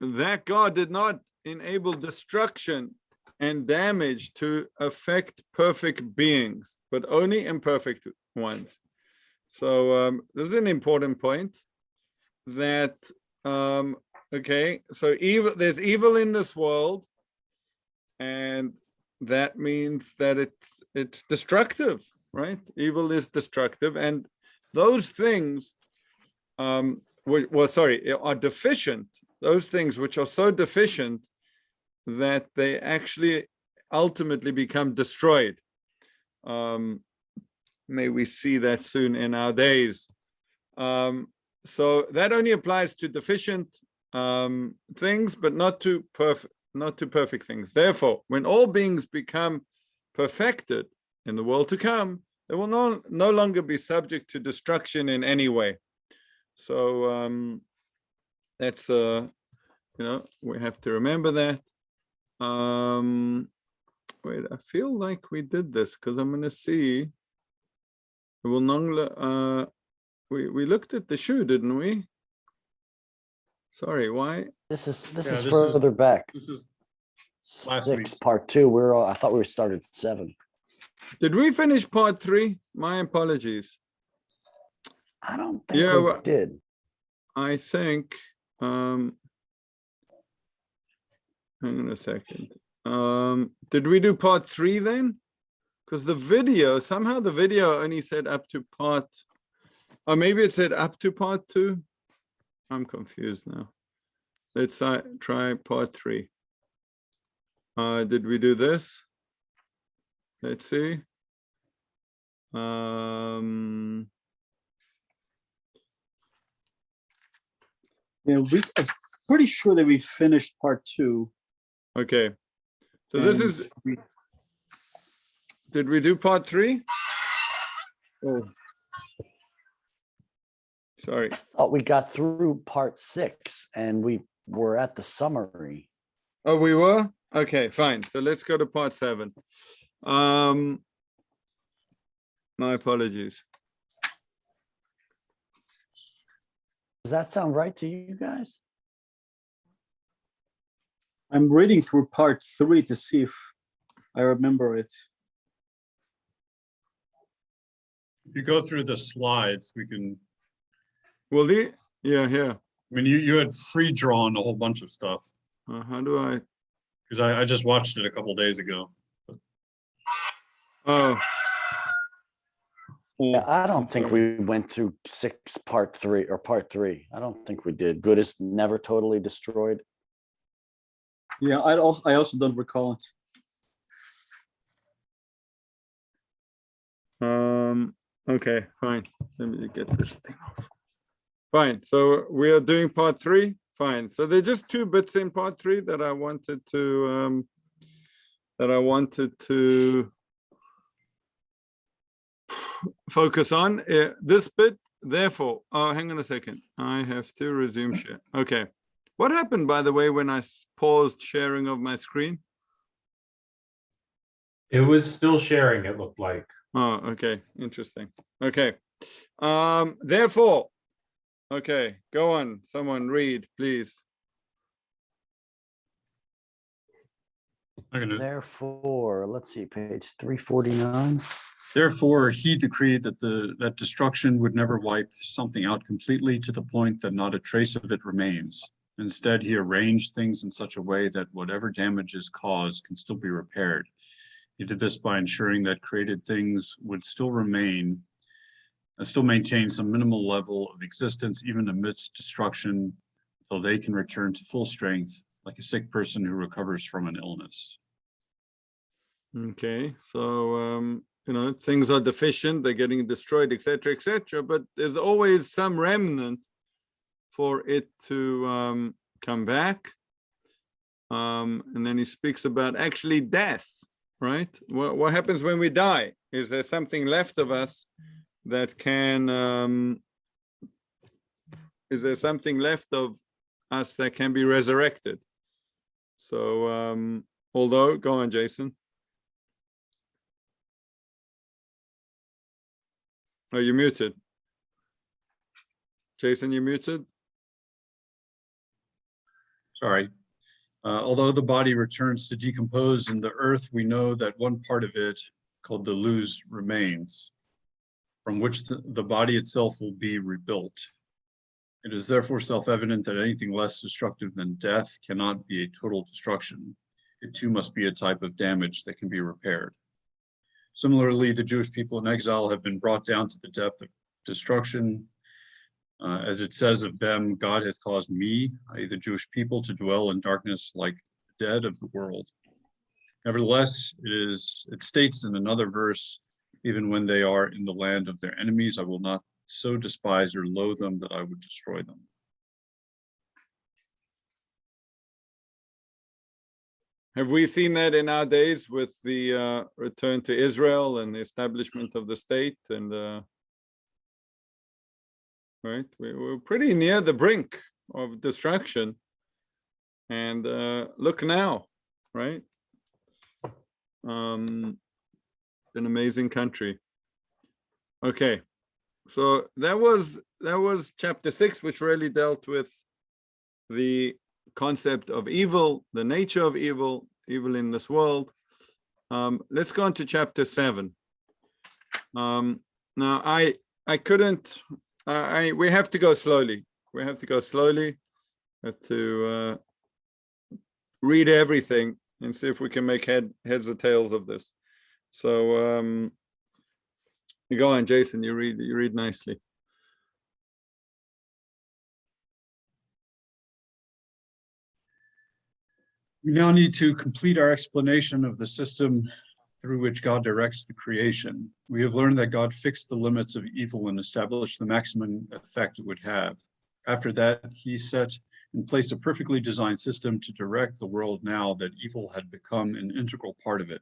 that God did not enable destruction and damage to affect perfect beings, but only imperfect ones. So this is an important point that, okay, so there's evil in this world, and that means that it's destructive, right? Evil is destructive, and those things, are deficient. Those things which are so deficient that they actually ultimately become destroyed. May we see that soon in our days. So that only applies to deficient things, but not to perfect things. Therefore, when all beings become perfected in the world to come, they will no longer be subject to destruction in any way. So that's we have to remember that. Wait, I feel like we did this because I'm going to see. It will no we looked at the shoe, didn't we? Sorry, why? This is further back. This is 6, part 2. I thought we started 7. Did we finish part 3? My apologies. I don't think we did. I think. Hang on a second. Did we do part 3 then? Because somehow the video only said up to part, or maybe it said up to part 2. I'm confused now. Let's try part 3. Did we do this? Let's see. Yeah, I'm pretty sure that we finished part 2. Okay. So this is, did we do part 3? Oh, sorry. Oh, we got through part 6 and we were at the summary. Oh, we were? Okay, fine. So let's go to part 7. My apologies. Does that sound right to you guys? I'm reading through part 3 to see if I remember it. If you go through the slides, we can. Well, yeah. I mean, you had free drawn a whole bunch of stuff. How do I? Because I just watched it a couple days ago. Oh. Yeah, I don't think we went through 6 part 3 or part 3. I don't think we did. Good is never totally destroyed. Yeah, I also don't recall it. Okay, fine. Let me get this thing off. Fine. So we are doing part 3. Fine. So there are just 2 bits in part 3 that I wanted to focus on. This bit, therefore. Oh, hang on a second. I have to resume share. Okay. What happened, by the way, when I paused sharing of my screen? It was still sharing, it looked like. Oh, okay. Interesting. Okay. Therefore, okay, go on. Someone read, please. Therefore, let's see, page 349. Therefore, he decreed that that destruction would never wipe something out completely to the point that not a trace of it remains. Instead, he arranged things in such a way that whatever damage is caused can still be repaired. He did this by ensuring that created things would still remain and still maintain some minimal level of existence even amidst destruction, until they can return to full strength, like a sick person who recovers from an illness. Okay, so things are deficient, they're getting destroyed, etc., etc., but there's always some remnant for it to come back. And then he speaks about actually death, right? What happens when we die? Is there something left of us that can, is there something left of us that can be resurrected? So, although, go on, Jason. Oh, you're muted. Jason, you're muted. sorry. Although the body returns to decompose in the earth, we know that one part of it, called the luz, remains, from which the body itself will be rebuilt. It is therefore self-evident that anything less destructive than death cannot be a total destruction. It too must be a type of damage that can be repaired. Similarly, the Jewish people in exile have been brought down to the depth of destruction. As it says of them, God has caused me, i.e. the Jewish people, to dwell in darkness like the dead of the world. Nevertheless, it states in another verse, even when they are in the land of their enemies, I will not so despise or loathe them that I would destroy them. Have we seen that in our days with the return to Israel and the establishment of the state? And right, we're pretty near the brink of destruction. And look now, right? An amazing country. Okay, so that was chapter 6, which really dealt with the concept of evil, the nature of evil in this world. Let's go on to chapter 7. Now I couldn't, we have to go slowly. We have to read everything and see if we can make heads or tails of this. So you go on, Jason, you read nicely. We now need to complete our explanation of the system through which God directs the creation. We have learned that God fixed the limits of evil and established the maximum effect it would have. After that, he set in place a perfectly designed system to direct the world now that evil had become an integral part of it.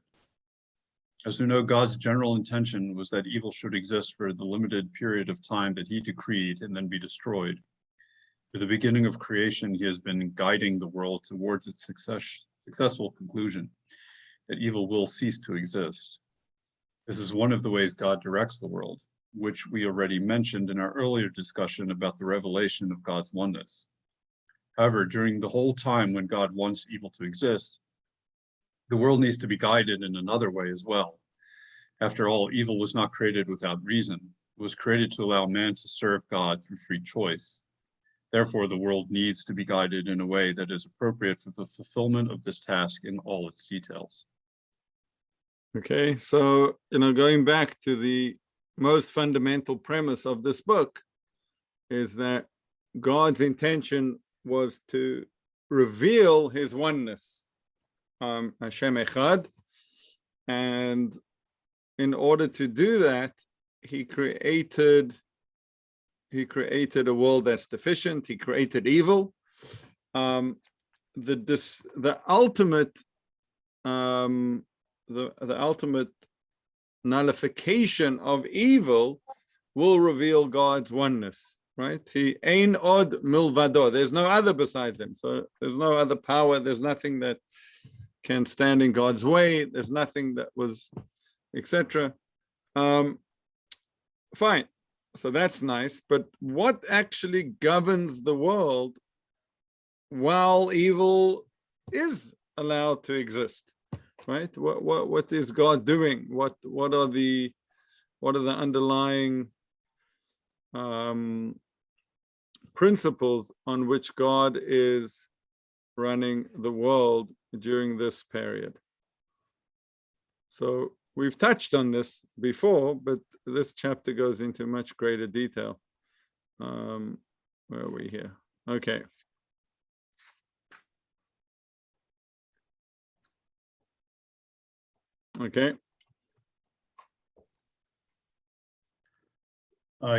As we know, God's general intention was that evil should exist for the limited period of time that he decreed and then be destroyed. For the beginning of creation, he has been guiding the world towards its successful conclusion, that evil will cease to exist. This is one of the ways God directs the world, which we already mentioned in our earlier discussion about the revelation of God's oneness. However, during the whole time when God wants evil to exist, the world needs to be guided in another way as well. After all, evil was not created without reason. It was created to allow man to serve God through free choice. Therefore, the world needs to be guided in a way that is appropriate for the fulfillment of this task in all its details. Okay, so, going back to the most fundamental premise of this book is that God's intention was to reveal his oneness, Hashem Echad, and in order to do that, he created a world that's deficient. He created evil. The ultimate nullification of evil will reveal God's oneness, right? He ein od milvado. There's no other besides him. So there's no other power. There's nothing that can stand in God's way. There's nothing that was, etc. Fine. So that's nice, but what actually governs the world while evil is allowed to exist, right? What is God doing? What are the underlying principles on which God is running the world during this period? So we've touched on this before, but this chapter goes into much greater detail. Where are we here? Okay. Okay.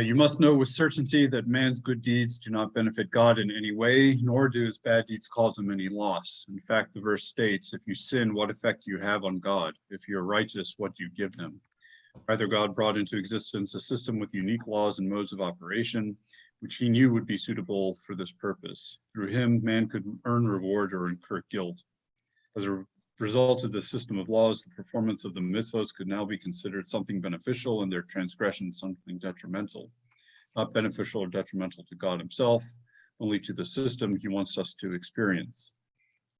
You must know with certainty that man's good deeds do not benefit God in any way, nor do his bad deeds cause him any loss. In fact, the verse states, if you sin, what effect do you have on God? If you're righteous, what do you give him? Rather, God brought into existence a system with unique laws and modes of operation, which he knew would be suitable for this purpose. Through him, man could earn reward or incur guilt. As a result of this system of laws, the performance of the mitzvahs could now be considered something beneficial and their transgression something detrimental. Not beneficial or detrimental to God himself, only to the system he wants us to experience.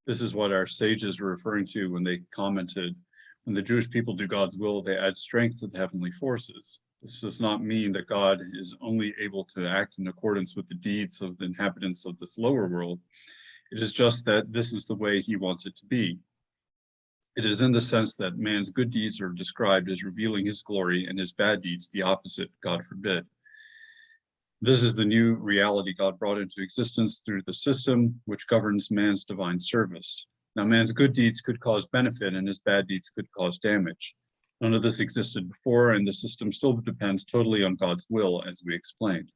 This is what our sages were referring to when they commented, when the Jewish people do God's will, they add strength to the heavenly forces. This does not mean that God is only able to act in accordance with the deeds of the inhabitants of this lower world. It is just that this is the way he wants it to be. It is in the sense that man's good deeds are described as revealing his glory and his bad deeds the opposite, God forbid. This is the new reality God brought into existence through the system which governs man's divine service. Now, man's good deeds could cause benefit and his bad deeds could cause damage. None of this existed before, and the system still depends totally on God's will, as we explained.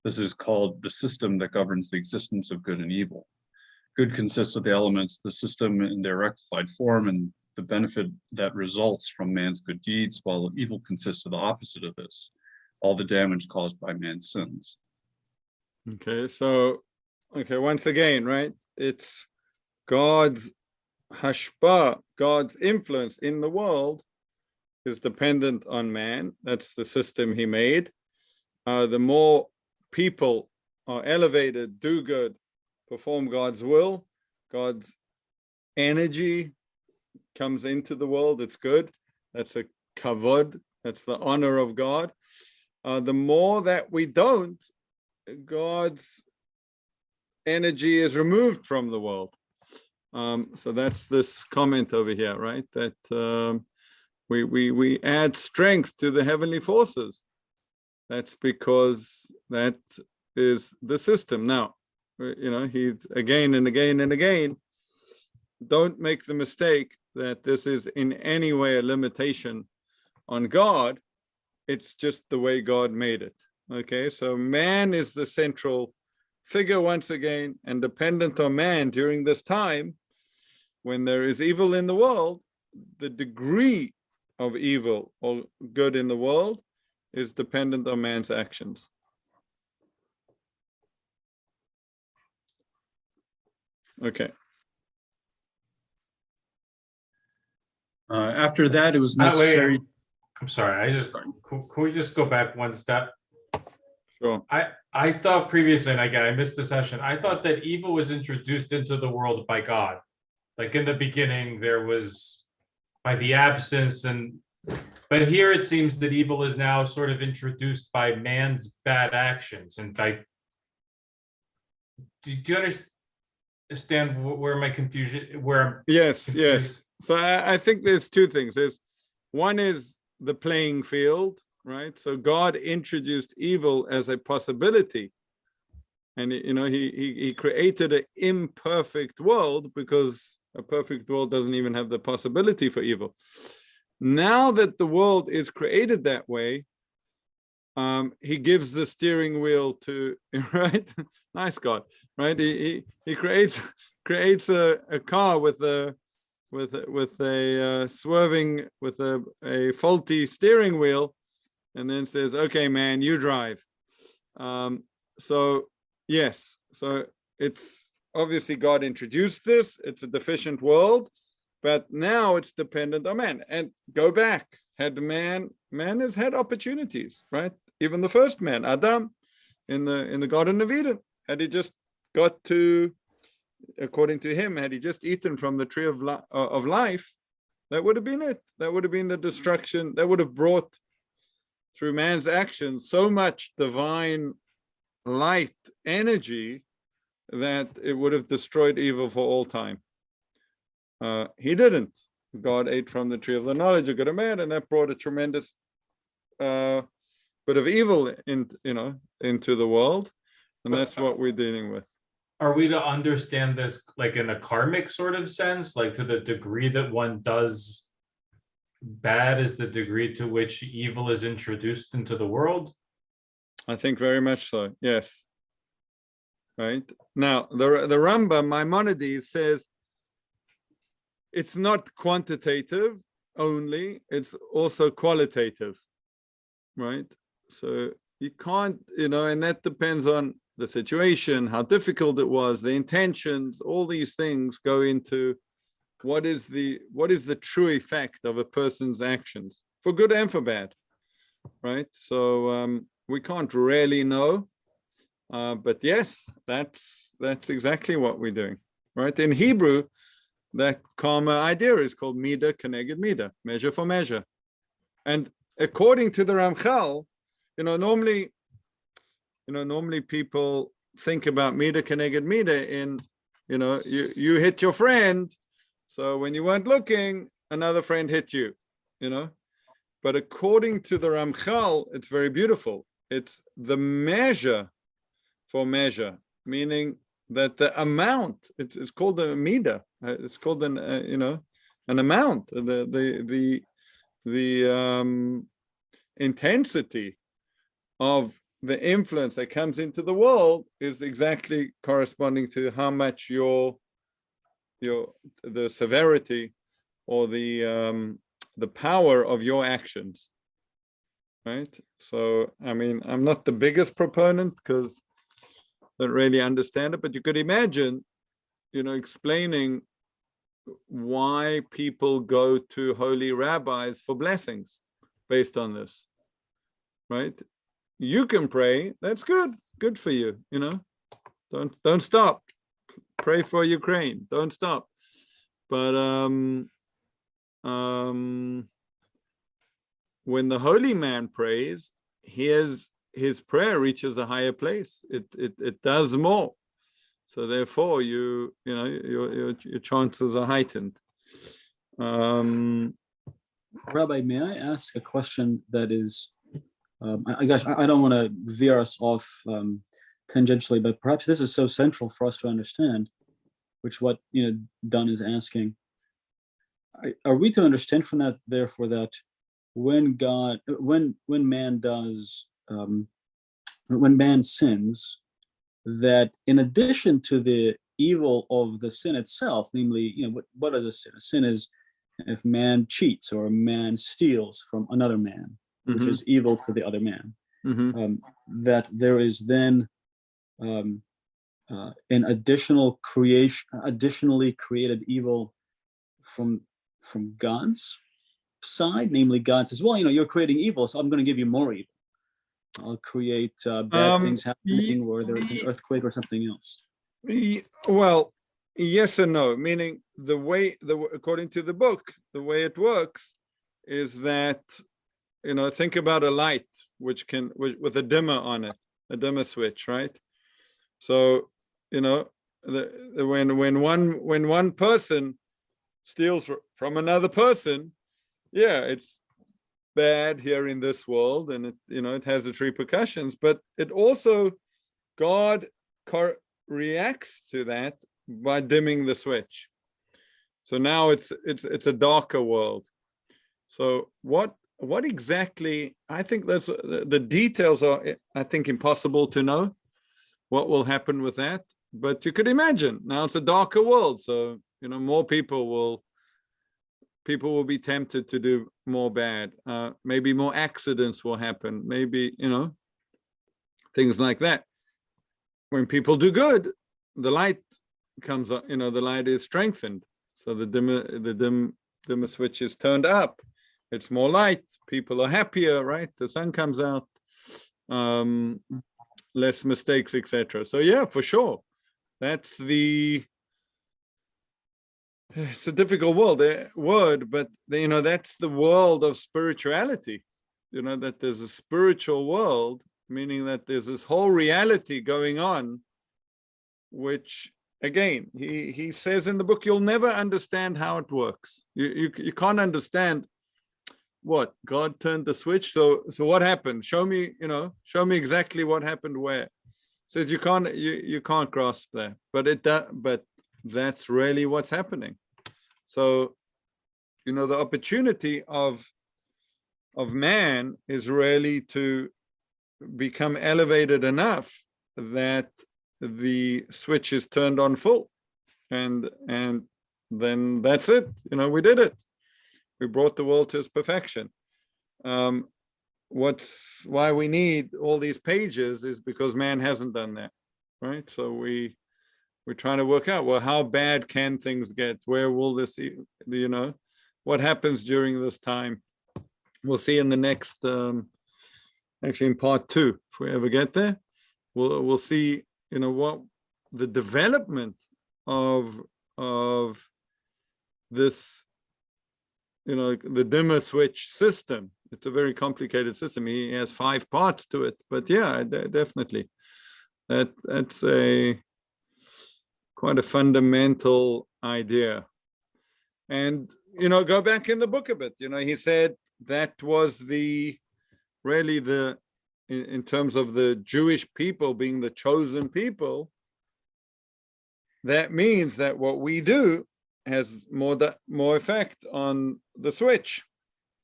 This is called the system that governs the existence of good and evil. Good consists of the elements of the system in their rectified form and the benefit that results from man's good deeds, while evil consists of the opposite of this, all the damage caused by man's sins. Okay, so, once again, right? It's God's hashpah, God's influence in the world is dependent on man. That's the system he made. The more people are elevated, do good, perform God's will, God's energy comes into the world, it's good. That's a kavod, that's the honor of God. The more that we don't, God's energy is removed from the world. So that's this comment over here, right? That we add strength to the heavenly forces. That's because that is the system. Now, he's again and again and again, don't make the mistake that this is in any way a limitation on God. It's just the way God made it. Okay, so man is the central figure once again, and dependent on man during this time when there is evil in the world, the degree of evil or good in the world is dependent on man's actions. Okay. After that, it was Wait, necessary. I'm sorry. Can we just go back one step? Sure. I thought previously, and again, I missed the session. I thought that evil was introduced into the world by God. Like in the beginning, there was by the absence, but here it seems that evil is now sort of introduced by man's bad actions. And do you understand where my confusion, where? Yes. So I think there's two things. One is the playing field, right? So God introduced evil as a possibility, and he created an imperfect world because a perfect world doesn't even have the possibility for evil. Now that the world is created that way, he gives the steering wheel to, right? Nice God, right? He creates a car with a swerving, with a faulty steering wheel, and then says, okay, man, you drive. So yes, so it's obviously God introduced this, it's a deficient world, but now it's dependent on man. And go back, man has had opportunities, right? Even the first man, Adam, in the Garden of Eden, had he just got to, according to him, had he just eaten from the tree of life, that would have been it. That would have been the destruction. That would have brought, through man's actions, so much divine light energy that it would have destroyed evil for all time. He didn't. God ate from the tree of the knowledge of good and bad, and that brought a tremendous bit of evil into the world, and that's what we're dealing with. Are we to understand this like in a karmic sort of sense, like to the degree that one does bad is the degree to which evil is introduced into the world? I think very much so, yes. Right? Now, the Rambam, Maimonides, says it's not quantitative only, it's also qualitative, right? So you can't, and that depends on the situation, how difficult it was, the intentions, all these things go into what is the true effect of a person's actions, for good and for bad, right? So we can't really know, But yes, that's exactly what we're doing, right? In Hebrew, that karma idea is called mida keneged mida, measure for measure. And according to the Ramchal, normally people think about mida keneged mida in, you hit your friend, so when you weren't looking, another friend hit you, But according to the Ramchal, it's very beautiful. It's the measure for measure, meaning that the amount, it's called a mida, it's called an amount, the intensity of the influence that comes into the world is exactly corresponding to how much the severity or the power of your actions, right? So, I mean, I'm not the biggest proponent because I don't really understand it, but you could imagine, explaining why people go to holy rabbis for blessings based on this, right? You can pray, that's good for you, Don't stop. Pray for Ukraine, don't stop. But when the holy man prays, his prayer reaches a higher place. It does more. So therefore, your chances are heightened. Rabbi, may I ask a question that is, I guess I don't want to veer us off tangentially, but perhaps this is so central for us to understand, which what Dunn is asking. Are we to understand from that, therefore, that when man sins, that in addition to the evil of the sin itself, namely, what is a sin? A sin is if man cheats or a man steals from another man, which is evil to the other man. That there is then an additionally created evil from God's side, namely God says, well, you're creating evil, so I'm going to give you more evil. I'll create bad things happening, or there's an earthquake or something else. Well, yes and no, meaning according to the book, the way it works is that, think about a light with a dimmer on it, a dimmer switch, right? So, when one person steals from another person, yeah, it's bad here in this world, and it has its repercussions, but it also, God reacts to that by dimming the switch. So now it's a darker world. So what exactly, I think that's the details are, I think, impossible to know what will happen with that, but you could imagine now it's a darker world, so more people will be tempted to do more bad. Maybe more accidents will happen. Maybe, things like that. When people do good, the light comes up, the light is strengthened. So the dimmer switch is turned up. It's more light. People are happier, right? The sun comes out, less mistakes, etc. So yeah, for sure. It's a difficult word, but that's the world of spirituality. That there's a spiritual world, meaning that there's this whole reality going on, which again, he says in the book, you'll never understand how it works. You can't understand what God turned the switch. So what happened? Show me exactly what happened where. Says you can't grasp that, but that's really what's happening. So, the opportunity of man is really to become elevated enough that the switch is turned on full, and then that's it. We did it. We brought the world to its perfection. Why we need all these pages is because man hasn't done that, right? So we're trying to work out, well, how bad can things get? Where will this, what happens during this time? We'll see in the next, actually in part 2, if we ever get there. we'll see, what the development of this, the dimmer switch system. It's a very complicated system. He has 5 parts to it, but yeah, definitely. That's quite a fundamental idea. And, go back in the book a bit, he said that was really in terms of the Jewish people being the chosen people, that means that what we do has more effect on the switch,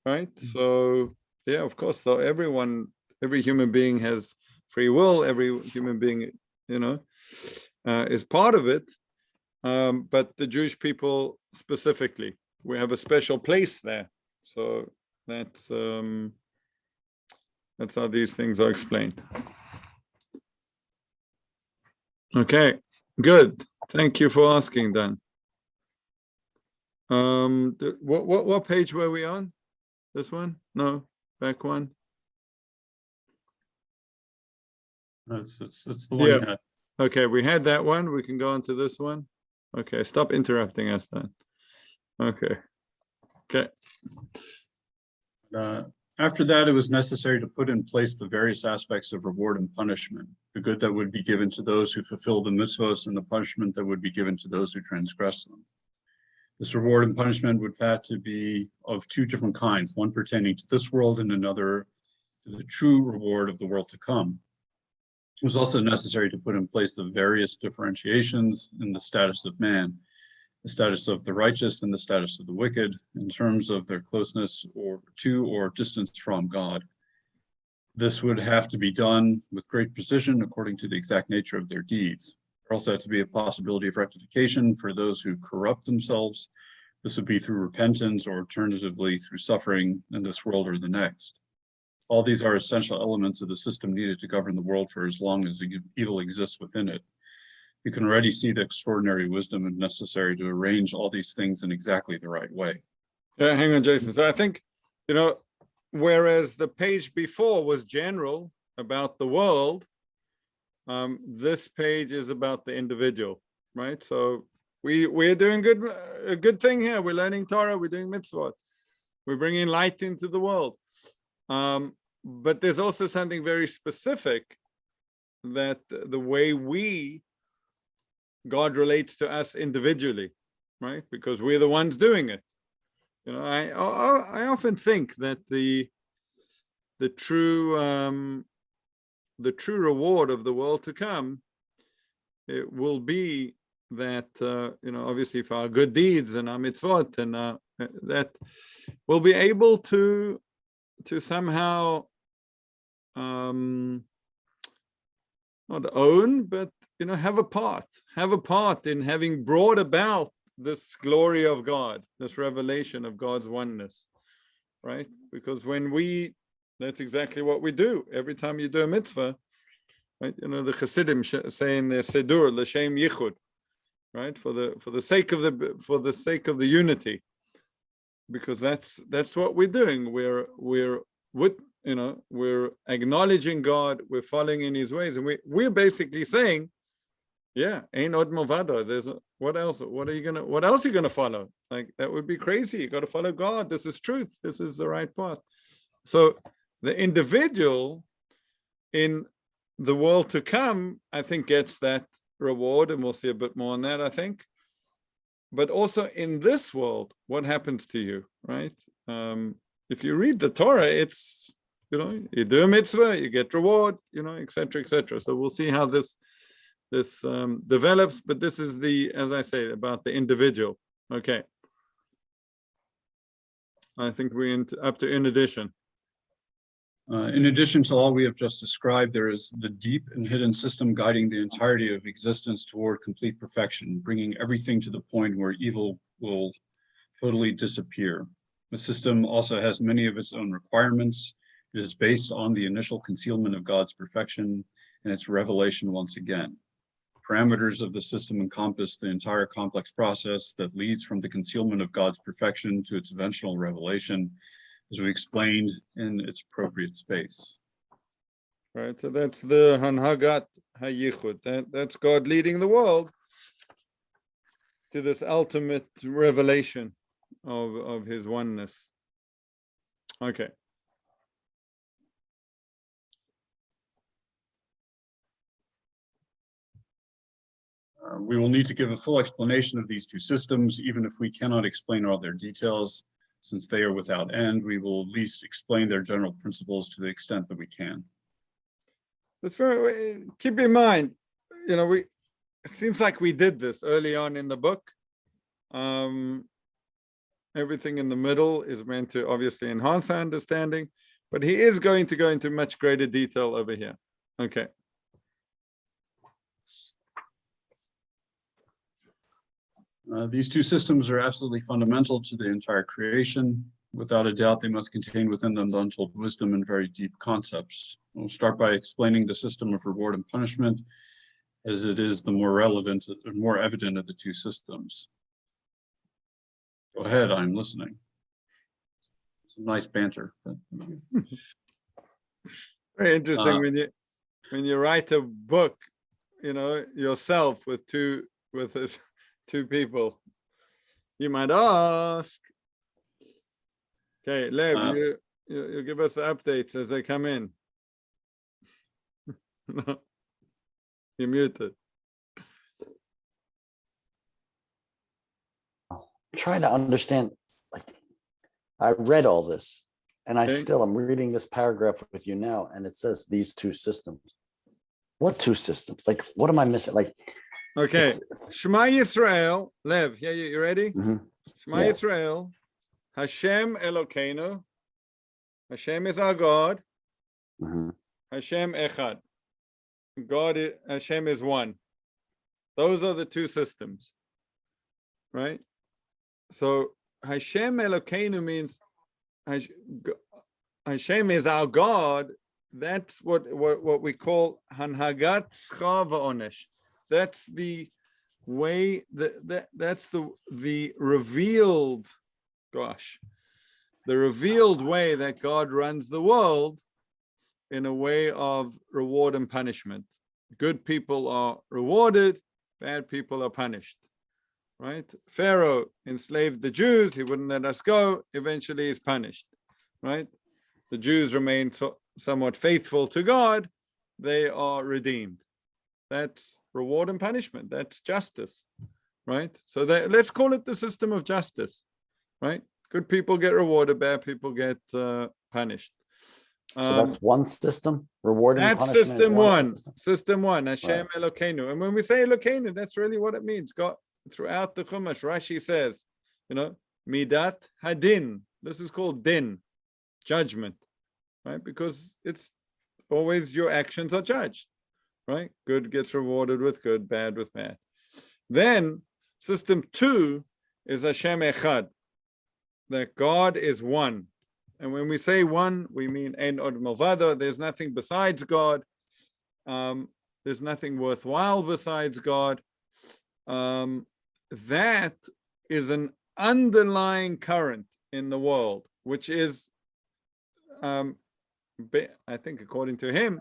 right? So yeah, of course, though every human being has free will, every human being, is part of it. But the Jewish people specifically, we have a special place there. So that's how these things are explained. Okay, good. Thank you for asking, Dan. What page were we on? This one? No, back one. That's the one. Yeah. You had. Okay, we had that one. We can go on to this one. Okay, stop interrupting us then. Okay. After that, it was necessary to put in place the various aspects of reward and punishment, the good that would be given to those who fulfill the mitzvos and the punishment that would be given to those who transgress them. This reward and punishment would have to be of 2 different kinds, one pertaining to this world and another to the true reward of the world to come. It was also necessary to put in place the various differentiations in the status of man, the status of the righteous and the status of the wicked, in terms of their closeness to or distance from God. This would have to be done with great precision according to the exact nature of their deeds. There also had to be a possibility of rectification for those who corrupt themselves. This would be through repentance or alternatively through suffering in this world or the next. All these are essential elements of the system needed to govern the world for as long as evil exists within it. You can already see the extraordinary wisdom necessary to arrange all these things in exactly the right way. Yeah, hang on, Jason. So I think, whereas the page before was general about the world, this page is about the individual, right? So we're doing a good thing here. We're learning Torah. We're doing mitzvot. We're bringing light into the world. But there's also something very specific that the way God relates to us individually, right? Because we're the ones doing it. I often think that the true reward of the world to come, it will be that obviously for our good deeds and our mitzvot, and that we'll be able to somehow not own, but have a part in having brought about this glory of God, this revelation of God's oneness, right? Because that's exactly what we do every time you do a mitzvah, right? The Chassidim say in their Siddur, l'shem yichud, right? For the sake of the unity, because that's what we're doing. We're acknowledging God, we're following in His ways, and we're basically saying, yeah, ain't od milvado. What else? What else are you gonna follow? Like, that would be crazy. You got to follow God. This is truth. This is the right path. So the individual in the world to come, I think, gets that reward, and we'll see a bit more on that, I think. But also in this world, what happens to you, right? If you read the Torah, it's, you do a mitzvah, you get reward, etc., etc. So we'll see how this develops, but this is as I say, about the individual. Okay. I think we're up to in addition. In addition to all we have just described, there is the deep and hidden system guiding the entirety of existence toward complete perfection, bringing everything to the point where evil will totally disappear. The system also has many of its own requirements. It is based on the initial concealment of God's perfection and its revelation once again. Parameters of the system encompass the entire complex process that leads from the concealment of God's perfection to its eventual revelation, as we explained, in its appropriate space. right? So that's the Hanhagat Hayichud. That's God leading the world to this ultimate revelation of his oneness. Okay. We will need to give a full explanation of these two systems, even if we cannot explain all their details. Since they are without end, we will at least explain their general principles to the extent that we can. But keep in mind, it seems like we did this early on in the book. Everything in the middle is meant to obviously enhance our understanding, but he is going to go into much greater detail over here. Okay. These two systems are absolutely fundamental to the entire creation. Without a doubt, they must contain within them the untold wisdom and very deep concepts. We'll start by explaining the system of reward and punishment, as it is the more relevant and more evident of the two systems. Go ahead, I'm listening. It's a nice banter. Very interesting when you write a book, yourself with two people. You might ask. Okay, Lev, you give us the updates as they come in. No, you're muted. Trying to understand, like, I read all this and Okay. I'm reading this paragraph with you now, and it says these two systems. What two systems? Like, what am I missing? Like, Okay, Shema Yisrael, Lev, yeah, you ready? mhm, Shema Yeah. Yisrael, Hashem Elokeinu, Hashem is our God, mhm. Hashem Echad. Hashem is one. Those are the two systems, right? So Hashem Elokeinu means Hashem is our God. That's what we call Hanhagat Schar Va'onesh. That's the way that's the revealed, the revealed way that God runs the world, in a way of reward and punishment. Good people are rewarded, bad people are punished, right? Pharaoh enslaved the Jews, he wouldn't let us go, eventually he's punished, right? The Jews remain somewhat faithful to God, they are redeemed. That's reward and punishment, that's justice, right? So let's call it the system of justice, right? Good people get rewarded, bad people get punished. So that's one system, reward and That's punishment. system is one. system. System one, Hashem Right. Elokeinu. And when we say Elokeinu, that's really what it means. God, throughout the Chumash, Rashi says, Midat Hadin. This is called din, judgment, right? Because it's always your actions are judged, right? Good gets rewarded with good, bad with bad. Then system two is Hashem Echad, that God is one. And when we say one, we mean Ein Od Milvado. There's nothing besides God. There's nothing worthwhile besides God. That is an underlying current in the world, which is, I think, according to him,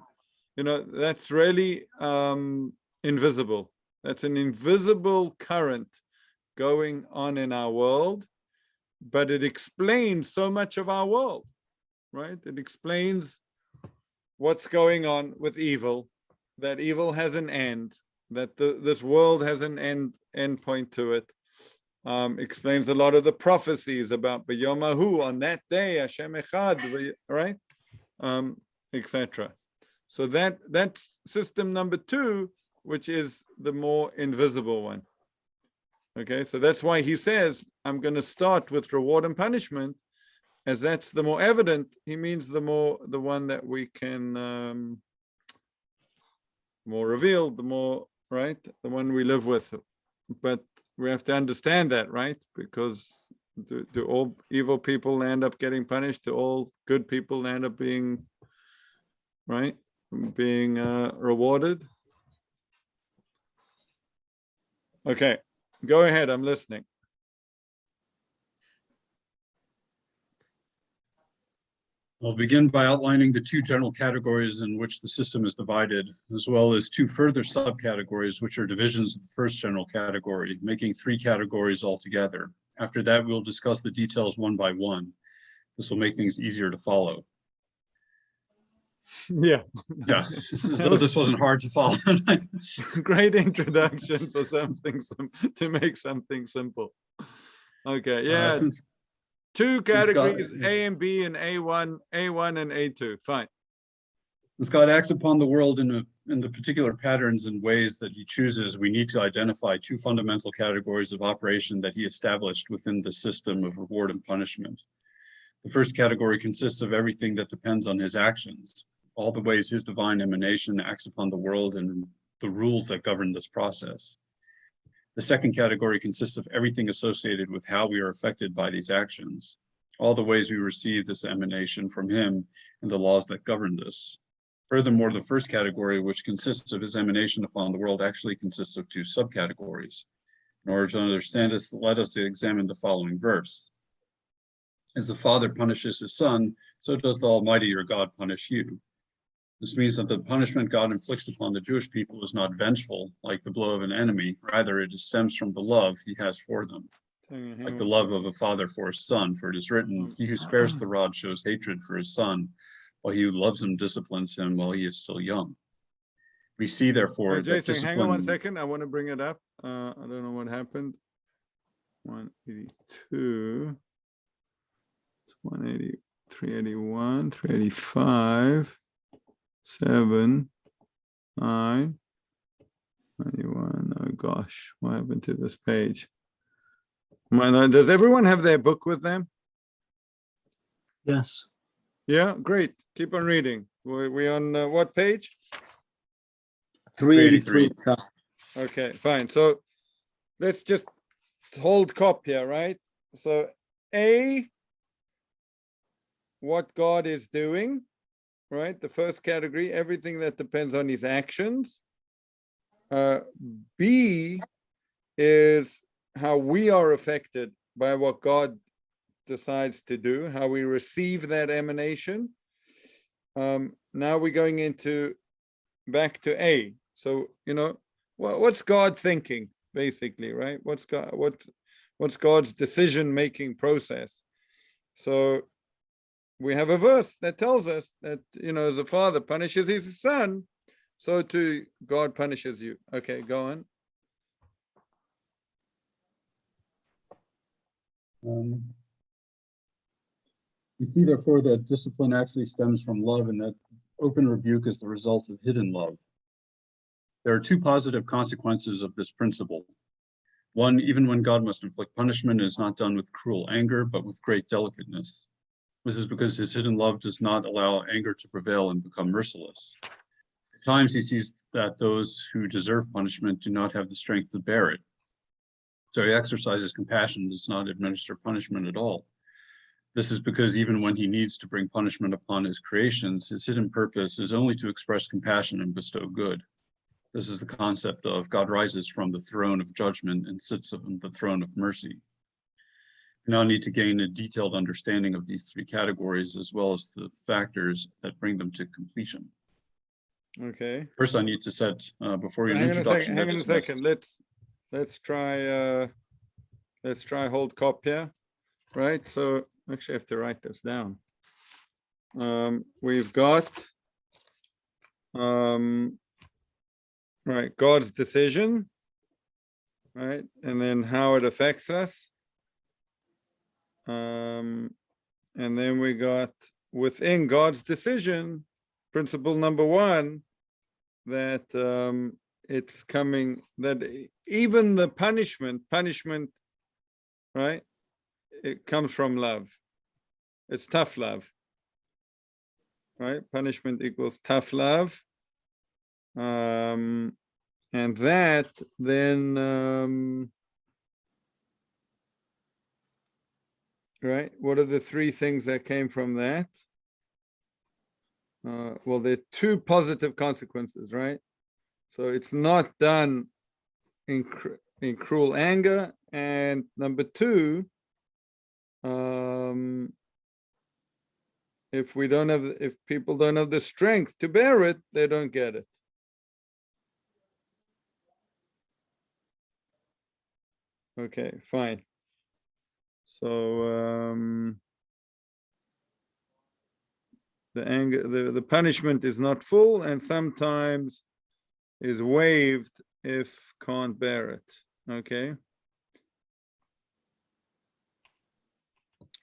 that's really invisible. That's an invisible current going on in our world. But it explains so much of our world, right? It explains what's going on with evil, that evil has an end, that this world has an end point to it. Explains a lot of the prophecies about B'yomahu, on that day, Hashem Echad, right? Etc. So that's system number two, which is the more invisible one. Okay, so that's why he says, I'm going to start with reward and punishment, as that's the more evident. He means the one that we can, more revealed, the more, right? The one we live with. But we have to understand that, right? Because do all evil people end up getting punished? Do all good people end up being, right? Being rewarded? Okay. Go ahead, I'm listening. I'll begin by outlining the two general categories in which the system is divided, as well as two further subcategories, which are divisions of the first general category, making three categories altogether. After that, we'll discuss the details one by one. This will make things easier to follow. Yeah. Yeah, it's as though this wasn't hard to follow. Great introduction for something to make something simple. Okay, yeah. Since Two God- categories, A and B, and A1 and A2. Fine. God acts upon the world in the particular patterns and ways that he chooses, we need to identify two fundamental categories of operation that he established within the system of reward and punishment. The first category consists of everything that depends on his actions, all the ways his divine emanation acts upon the world and the rules that govern this process. The second category consists of everything associated with how we are affected by these actions, all the ways we receive this emanation from him and the laws that govern this. Furthermore, the first category, which consists of his emanation upon the world, actually consists of two subcategories. In order to understand this, let us examine the following verse. As the Father punishes his Son, so does the Almighty your God punish you. This means that the punishment God inflicts upon the Jewish people is not vengeful, like the blow of an enemy. Rather, it stems from the love he has for them, like the love of a father for his son. For it is written, he who spares the rod shows hatred for his son, while he who loves him disciplines him while he is still young. We see, therefore, that Jason, hang on 1 discipline... second. I want to bring it up. I don't know what happened. 182, 180, 381, 385, 7, 9, 91. Oh gosh, what happened to this page? Does everyone have their book with them? Yes. Yeah, great. Keep on reading. We on what page? 383. Okay, fine. So let's just hold cop here, right? So A, what God is doing, right? The first category, everything that depends on his actions. B is how we are affected by what God decides to do, how we receive that emanation. Now we're going into back to A. So, what's God thinking, basically, right? What's God's decision-making process? So we have a verse that tells us that, as a father punishes his son, so too God punishes you. Okay, go on. We see, therefore, that discipline actually stems from love and that open rebuke is the result of hidden love. There are two positive consequences of this principle. One, even when God must inflict punishment, it is not done with cruel anger, but with great delicateness. This is because his hidden love does not allow anger to prevail and become merciless. At times, he sees that those who deserve punishment do not have the strength to bear it. So he exercises compassion and does not administer punishment at all. This is because even when he needs to bring punishment upon his creations, his hidden purpose is only to express compassion and bestow good. This is the concept of God rises from the throne of judgment and sits on the throne of mercy. We now need to gain a detailed understanding of these three categories, as well as the factors that bring them to completion. Okay. First, I need to set, before your Hang introduction. on a second. Let's try hold cop here, right? So actually I have to write this down. We've got right, God's decision, right? And then how it affects us. And then we got within God's decision, principle number 1, that it's coming, that even the punishment, right? It comes from love. It's tough love, right? Punishment equals tough love. And that then, right? What are the three things that came from that? Well, there are two positive consequences, right? So it's not done in cruel anger. And number 2, if people don't have the strength to bear it, they don't get it. Okay, fine. So the punishment is not full, and sometimes is waived if can't bear it. Okay.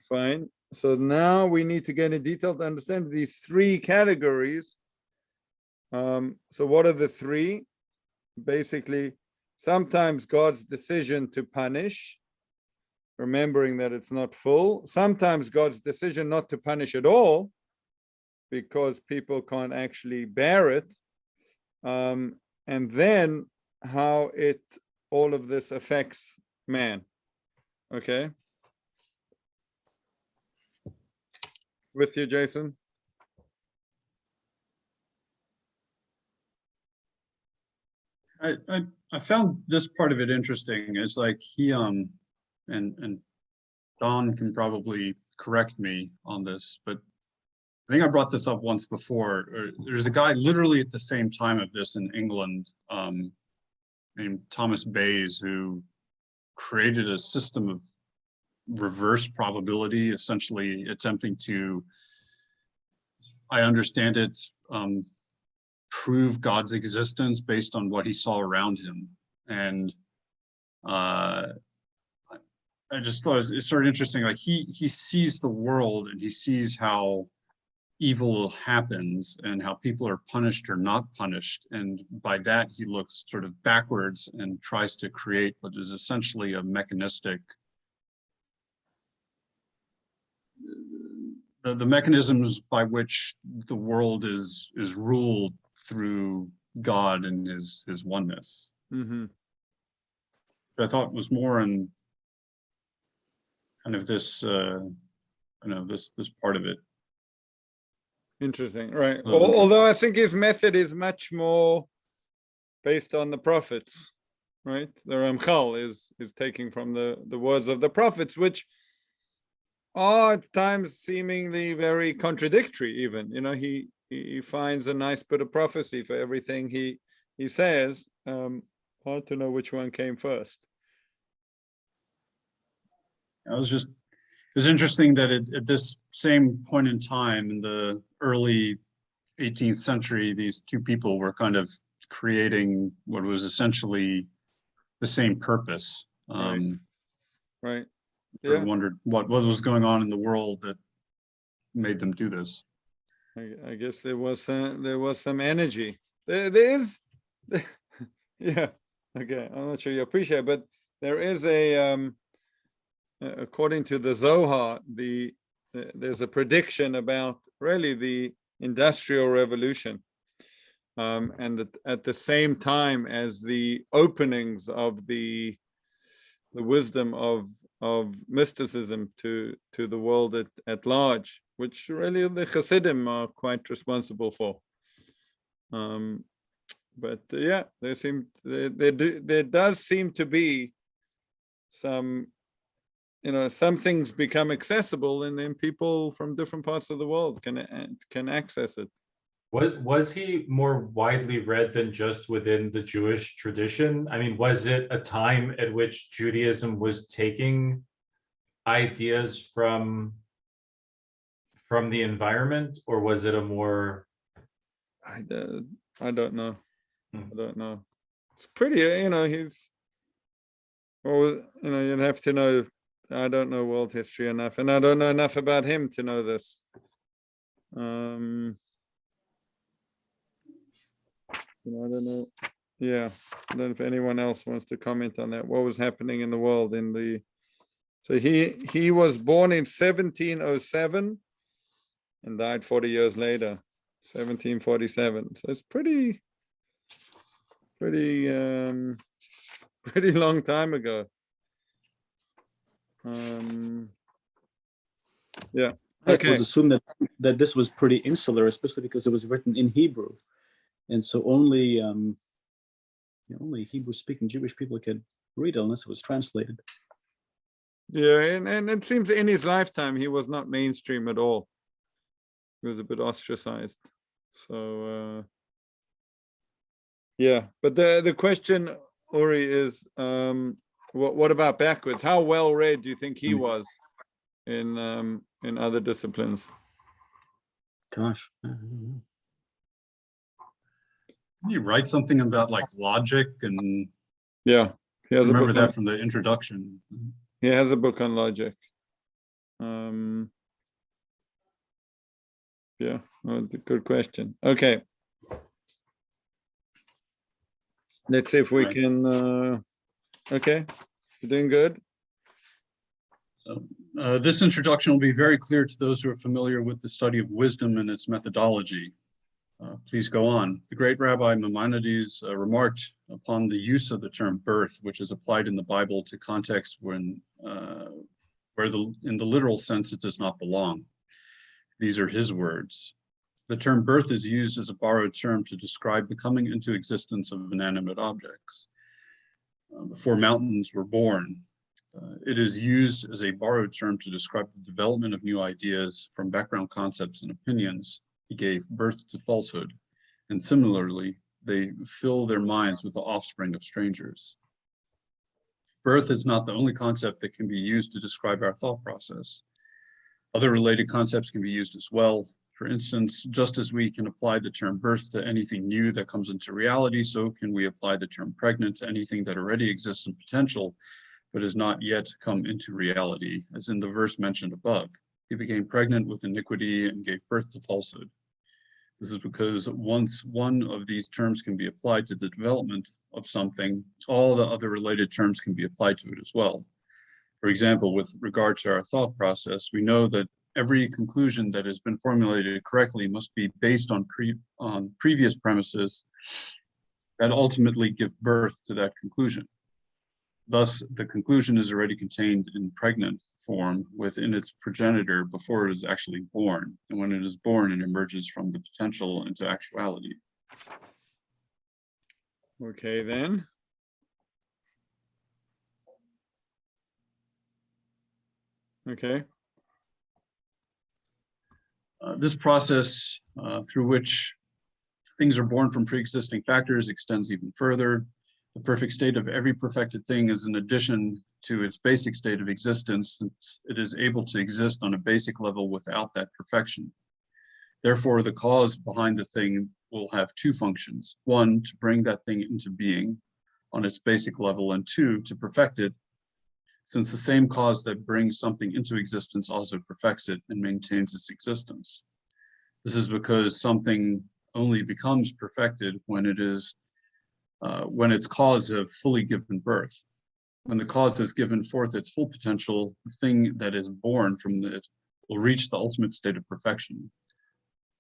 Fine. So now we need to get in detail to understand these three categories. So what are the three? Basically, sometimes God's decision to punish, remembering that it's not full. Sometimes God's decision not to punish at all, because people can't actually bear it. And then how all of this affects man. Okay. With you, Jason? I found this part of it interesting. It's like he and Don can probably correct me on this, but I think I brought this up once before. There's a guy literally at the same time of this in England, named Thomas Bayes, who created a system of reverse probability, essentially attempting to, I understand it, prove God's existence based on what he saw around him. And I just thought it's sort of interesting. Like he sees the world and he sees how evil happens and how people are punished or not punished. And by that, he looks sort of backwards and tries to create what is essentially a mechanistic, the mechanisms by which the world is ruled through God and his oneness. Mm-hmm. I thought was more in kind of this, this part of it. Interesting, right? Mhm. Although I think his method is much more based on the prophets, right? The Ramchal is taking from the words of the prophets, which are at times seemingly very contradictory. Even, he finds a nice bit of prophecy for everything he says. Hard to know which one came first. It's interesting that at this same point in time in the early 18th century, these two people were kind of creating what was essentially the same purpose. Right. I wondered what was going on in the world that made them do this. I guess there was some energy. There is, yeah. Okay, I'm not sure you appreciate it, but there is a according to the Zohar, there's a prediction about really the Industrial Revolution, and that at the same time as the openings of the wisdom of mysticism to the world at large, which really the Hasidim are quite responsible for. But yeah, there does seem to be some, some things become accessible, and then people from different parts of the world can access it. Was he more widely read than just within the Jewish tradition? I mean, was it a time at which Judaism was taking ideas from the environment, or was it a more? I don't know. I don't know. It's pretty, he's, well, you'd have to know. I don't know world history enough, and I don't know enough about him to know this. I don't know. Yeah, I don't know if anyone else wants to comment on that. What was happening in the world so he was born in 1707 and died 40 years later, 1747. So it's pretty long time ago. Yeah. It was assumed that this was pretty insular, especially because it was written in Hebrew, and so only Hebrew-speaking Jewish people could read it unless it was translated. Yeah, and it seems in his lifetime he was not mainstream at all. He was a bit ostracized. So yeah, but the question, Uri, is what about backwards? How well read do you think he was in other disciplines? Gosh. You write something about like logic, and Yeah, he I has a remember book that on, from the introduction. he has a book on logic. Yeah, good question. Okay, let's see if we Right. can. Okay, you're doing good. So, this introduction will be very clear to those who are familiar with the study of wisdom and its methodology. Please go on. The great Rabbi Maimonides remarked upon the use of the term birth, which is applied in the Bible to contexts where in the literal sense it does not belong. These are his words. The term birth is used as a borrowed term to describe the coming into existence of inanimate objects. Before mountains were born, it is used as a borrowed term to describe the development of new ideas from background concepts and opinions. He gave birth to falsehood, and similarly, they fill their minds with the offspring of strangers. Birth is not the only concept that can be used to describe our thought process. Other related concepts can be used as well. For instance, just as we can apply the term birth to anything new that comes into reality, so can we apply the term pregnant to anything that already exists in potential, but has not yet come into reality, as in the verse mentioned above. He became pregnant with iniquity and gave birth to falsehood. This is because once one of these terms can be applied to the development of something, all the other related terms can be applied to it as well. For example, with regard to our thought process, we know that every conclusion that has been formulated correctly must be based on previous premises that ultimately give birth to that conclusion. Thus, the conclusion is already contained in pregnant form within its progenitor before it is actually born. And when it is born, it emerges from the potential into actuality. Okay, then. Okay. This process through which things are born from pre-existing factors extends even further. The perfect state of every perfected thing is an addition to its basic state of existence, since it is able to exist on a basic level without that perfection. Therefore, the cause behind the thing will have two functions. One, to bring that thing into being on its basic level, and two, to perfect it, since the same cause that brings something into existence also perfects it and maintains its existence. This is because something only becomes perfected when when its cause have fully given birth. When the cause has given forth its full potential, the thing that is born from it will reach the ultimate state of perfection.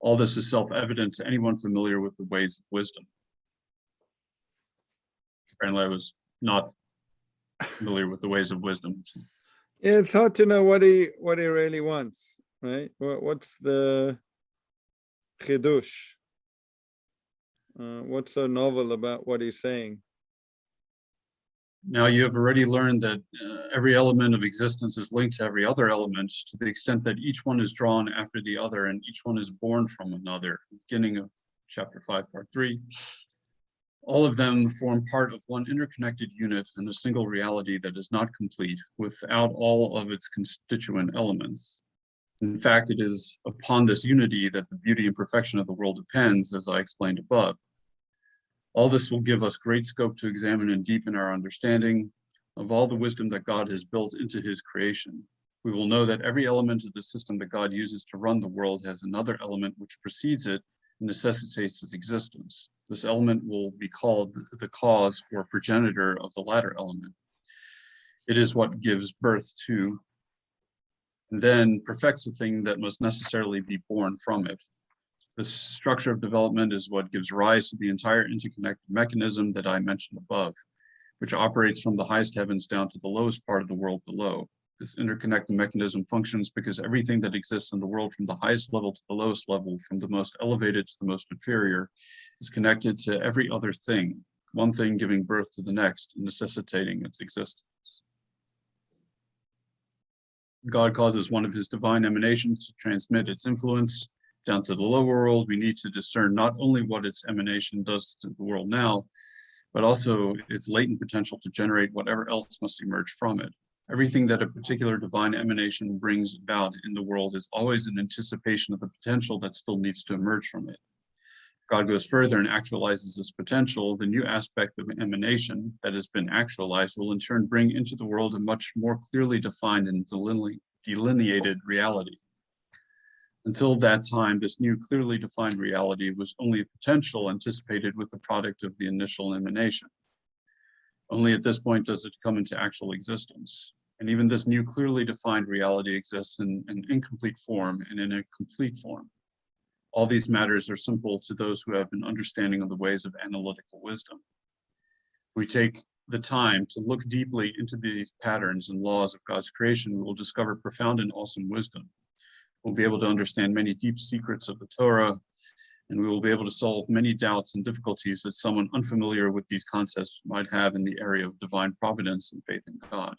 All this is self-evident to anyone familiar with the ways of wisdom. Apparently I was not familiar with the ways of wisdom. Yeah, it's hard to know what he really wants, right? What's the chidush? What's so novel about what he's saying? Now you have already learned that every element of existence is linked to every other element to the extent that each one is drawn after the other and each one is born from another. Beginning of chapter 5, part 3. All of them form part of one interconnected unit and a single reality that is not complete without all of its constituent elements. In fact, it is upon this unity that the beauty and perfection of the world depends, as I explained above. All this will give us great scope to examine and deepen our understanding of all the wisdom that God has built into his creation. We will know that every element of the system that God uses to run the world has another element which precedes it and necessitates its existence. This element will be called the cause or progenitor of the latter element. It is what gives birth to, and then perfects the thing that must necessarily be born from it. The structure of development is what gives rise to the entire interconnected mechanism that I mentioned above, which operates from the highest heavens down to the lowest part of the world below. This interconnected mechanism functions because everything that exists in the world from the highest level to the lowest level, from the most elevated to the most inferior, is connected to every other thing, one thing giving birth to the next, necessitating its existence. God causes one of his divine emanations to transmit its influence down to the lower world, we need to discern not only what its emanation does to the world now, but also its latent potential to generate whatever else must emerge from it. Everything that a particular divine emanation brings about in the world is always an anticipation of the potential that still needs to emerge from it. God goes further and actualizes this potential. The new aspect of emanation that has been actualized will in turn bring into the world a much more clearly defined and delineated reality. Until that time, this new clearly defined reality was only a potential anticipated with the product of the initial emanation. Only at this point does it come into actual existence. And even this new clearly defined reality exists in an incomplete form and in a complete form. All these matters are simple to those who have an understanding of the ways of analytical wisdom. We take the time to look deeply into these patterns and laws of God's creation, we will discover profound and awesome wisdom. We'll be able to understand many deep secrets of the Torah, and we will be able to solve many doubts and difficulties that someone unfamiliar with these concepts might have in the area of divine providence and faith in God.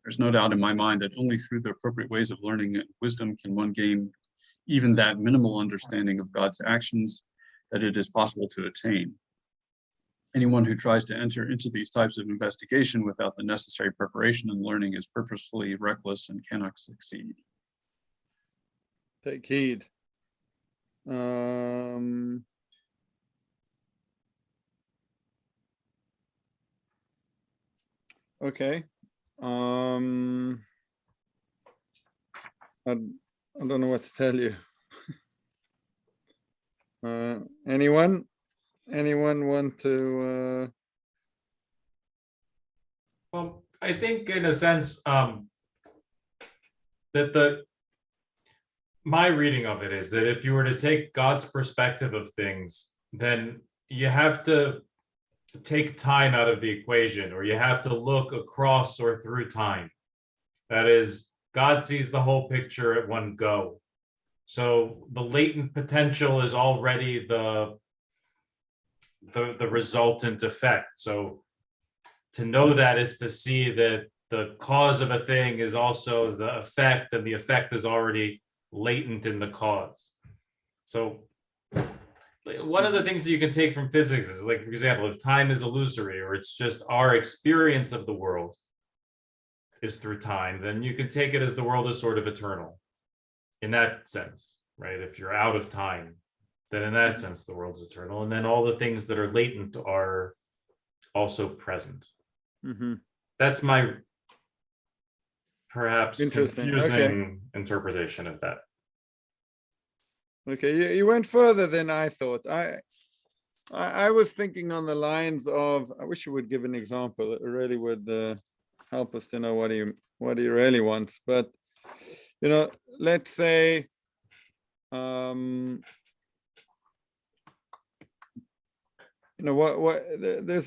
There's no doubt in my mind that only through the appropriate ways of learning wisdom can one gain even that minimal understanding of God's actions that it is possible to attain. Anyone who tries to enter into these types of investigation without the necessary preparation and learning is purposefully reckless and cannot succeed. Take heed. Okay. I don't know what to tell you. Anyone want to? Well, I think in a sense that my reading of it is that if you were to take God's perspective of things, then you have to take time out of the equation, or you have to look across or through time. That is, God sees the whole picture at one go. So the latent potential is already the resultant effect. So to know that is to see that the cause of a thing is also the effect, and the effect is already latent in the cause. So one of the things that you can take from physics is, like, for example, if time is illusory, or it's just our experience of the world is through time, then you can take it as the world is sort of eternal in that sense, right? If you're out of time, then in that sense, the world is eternal. And then all the things that are latent are also present. Mm-hmm. That's my perhaps Interesting. confusing interpretation of that. Okay, you went further than I thought. I was thinking on the lines of, I wish you would give an example. It really would help us to know what he really wants. But let's say there's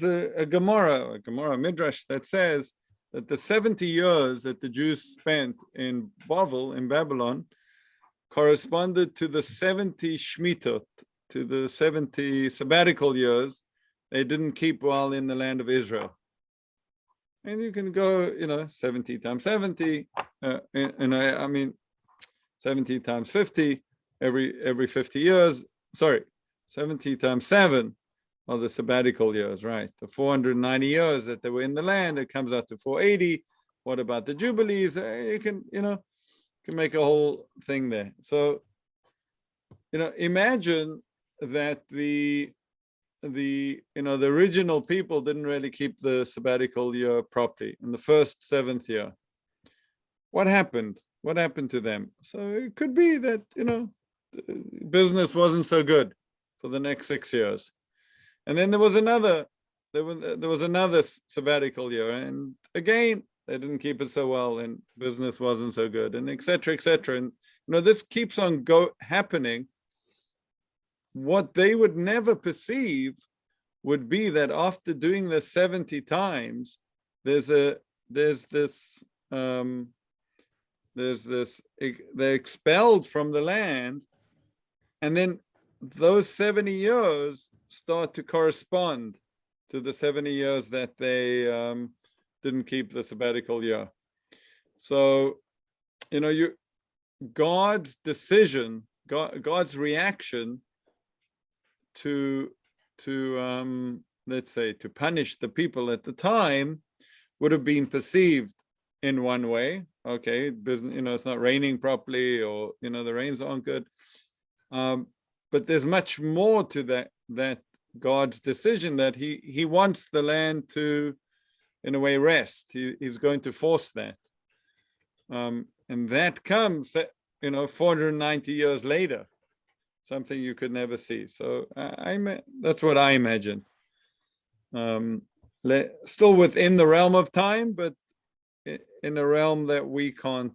a Gemara Midrash that says that the 70 years that the Jews spent in Babylon, corresponded to the 70 Shmitot, to the 70 sabbatical years they didn't keep while in the land of Israel. And you can go, 70 times 70, I mean, 70 times 50, every 50 years, 70 times 7 are the sabbatical years, right? The 490 years that they were in the land, it comes out to 480. What about the Jubilees? You can make a whole thing there. So, imagine that the original people didn't really keep the sabbatical year properly in the first 7th year. What happened? What happened to them? So it could be that, business wasn't so good for the next 6 years. And then there was another sabbatical year. And again, they didn't keep it so well, and business wasn't so good, and et cetera, et cetera. And this keeps on happening. What they would never perceive would be that after doing this 70 times, they're expelled from the land, and then those 70 years start to correspond to the 70 years that they didn't keep the sabbatical year. So, God's decision God's reaction to let's say to punish the people at the time would have been perceived in one way. Okay, business, it's not raining properly, or the rains aren't good. But there's much more to that God's decision, that he wants the land to, in a way, rest. He's going to force that. And that comes, 490 years later, something you could never see. So that's what I imagine. Still within the realm of time, but in a realm that we can't,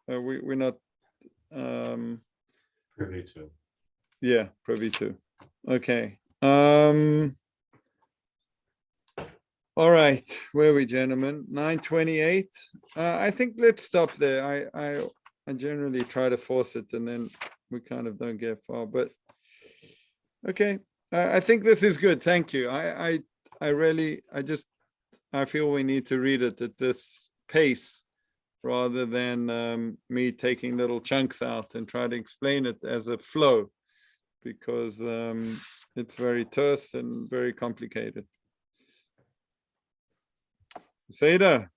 we're not Privy to. Yeah, privy to. Okay. All right, where are we, gentlemen? 9:28. I think let's stop there. I generally try to force it, and then we kind of don't get far. But okay, I think this is good. Thank you. I feel we need to read it at this pace, rather than me taking little chunks out and try to explain it as a flow, because it's very terse and very complicated. Seda,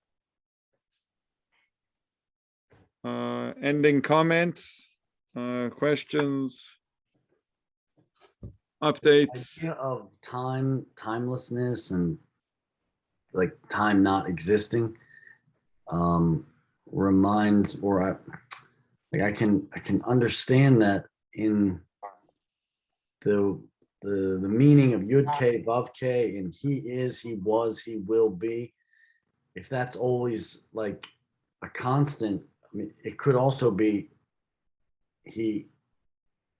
ending comments, questions, updates. This idea of timelessness, and like time not existing, reminds, or I can understand that in the meaning of Yud K Vav K, and he is, he was, he will be. If that's always like a constant, I mean, it could also be he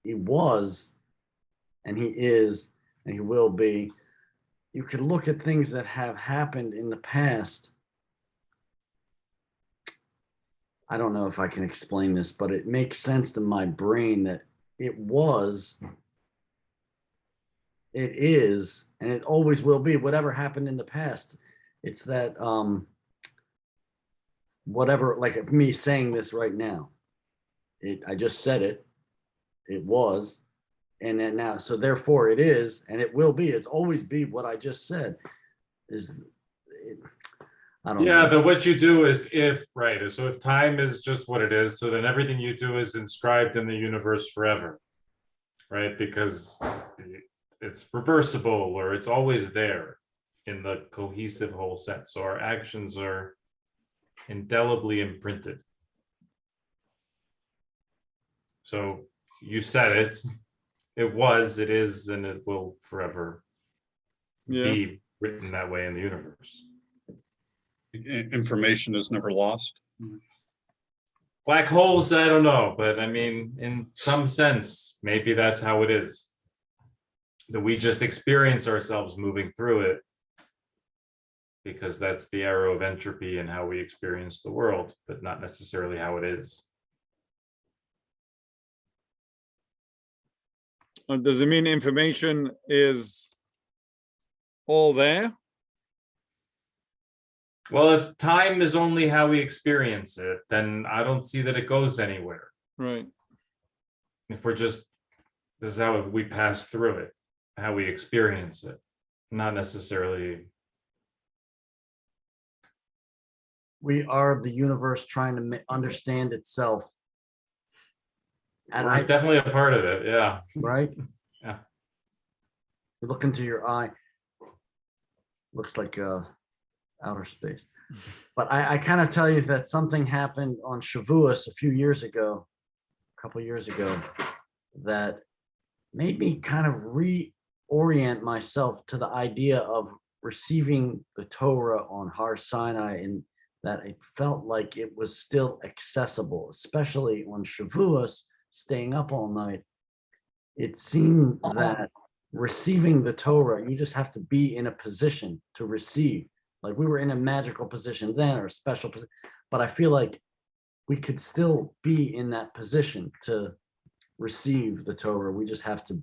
was, and he is, and he will be. You could look at things that have happened in the past. I don't know if I can explain this, but it makes sense to my brain that it was, it is, and it always will be. Whatever happened in the past, it's that whatever, like me saying this right now, I just said it, it was, and then now, so therefore it is, and it will be. It's always be what I just said. I don't know. Yeah, what you do is right. So if time is just what it is, so then everything you do is inscribed in the universe forever, right? Because it's reversible, or it's always there in the cohesive whole set. So our actions are indelibly imprinted. So you said it. It was, it is, and it will forever be written that way in the universe. Information is never lost. Black holes, I don't know, but I mean, in some sense, maybe that's how it is. That we just experience ourselves moving through it, because that's the arrow of entropy and how we experience the world, but not necessarily how it is. Does it mean information is all there? Well, if time is only how we experience it, then I don't see that it goes anywhere. Right. If we're just, this is how we pass through it, how we experience it, not necessarily. We are the universe trying to understand itself. And We're definitely a part of it, yeah. Right? Yeah. You look into your eye, looks like outer space. But I kind of tell you that something happened on Shavuos a couple years ago, that made me kind of reorient myself to the idea of receiving the Torah on Har Sinai, and that it felt like it was still accessible, especially on Shavuos, staying up all night. It seemed that receiving the Torah, you just have to be in a position to receive. Like we were in a magical position then, or a special position, but I feel like we could still be in that position to receive the Torah. We just have to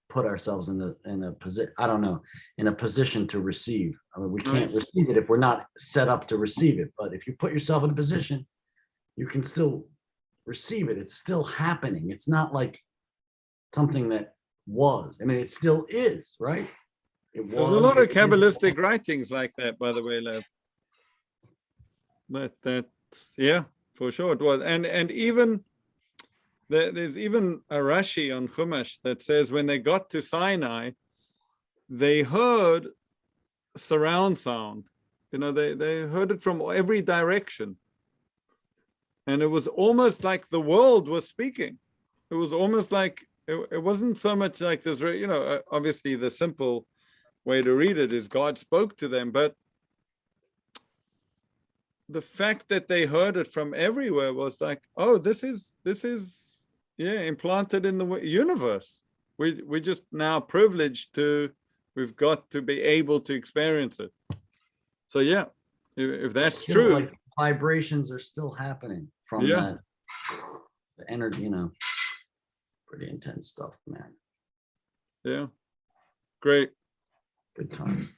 put ourselves in a position, I don't know, in a position to receive. I mean, we can't receive it if we're not set up to receive it, but if you put yourself in a position, you can still receive it. It's still happening. It's not like something that was. I mean, it still is, right? It There's a was, lot of it is. Kabbalistic writings like that, by the way, Lev. That yeah, for sure it was. And even there's even a Rashi on Chumash that says when they got to Sinai, they heard surround sound. You know, they heard it from every direction. And it was almost like the world was speaking. It was almost like, it wasn't so much like this, you know, obviously the simple way to read it is God spoke to them, but the fact that they heard it from everywhere was like, oh, this is yeah, implanted in the universe. We just now privileged to, we've got to be able to experience it. So yeah, if that's Still, true, like, vibrations are still happening from Yeah. that, the energy, you know, pretty intense stuff, man. yeah, great. Good times.